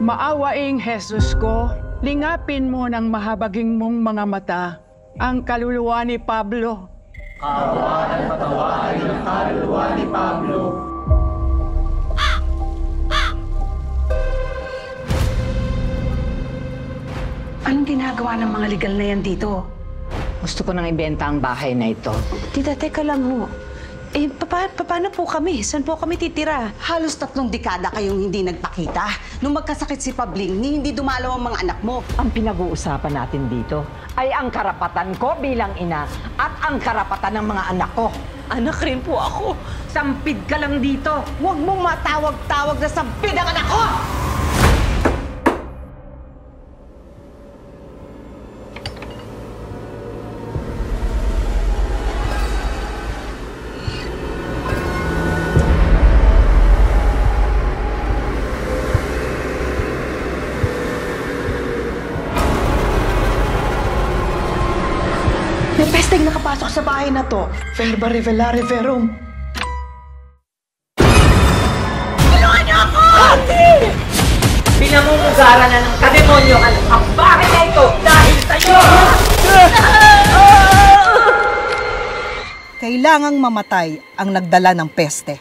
Maawaing Jesus ko, lingapin mo ng mahabaging mong mga mata ang kaluluwa ni Pablo. Kaawaan at patawarin ang kaluluwa ni Pablo. Anong ginagawa ng mga legal na yan dito? Gusto ko nang ibenta ang bahay na ito. Tita, teka lang ho. Eh, paano po kami? Saan po kami titira? Halos 3 dekada kayong hindi nagpakita. Nung magkasakit si Pabling, hindi dumalaw ang mga anak mo. Ang pinag-uusapan natin dito ay ang karapatan ko bilang ina at ang karapatan ng mga anak ko. Anak rin po ako. Sampid ka lang dito. Huwag mong matawag-tawag na sampid ang anak ko! May pesteng nakapasok sa bahay na to. Verba revelare verum. Tulungan niyo ako! Ate! Pinamumugaran na ng kademonyo ang bahay na ito dahil sa'yo! Kailangang mamatay ang nagdala ng peste.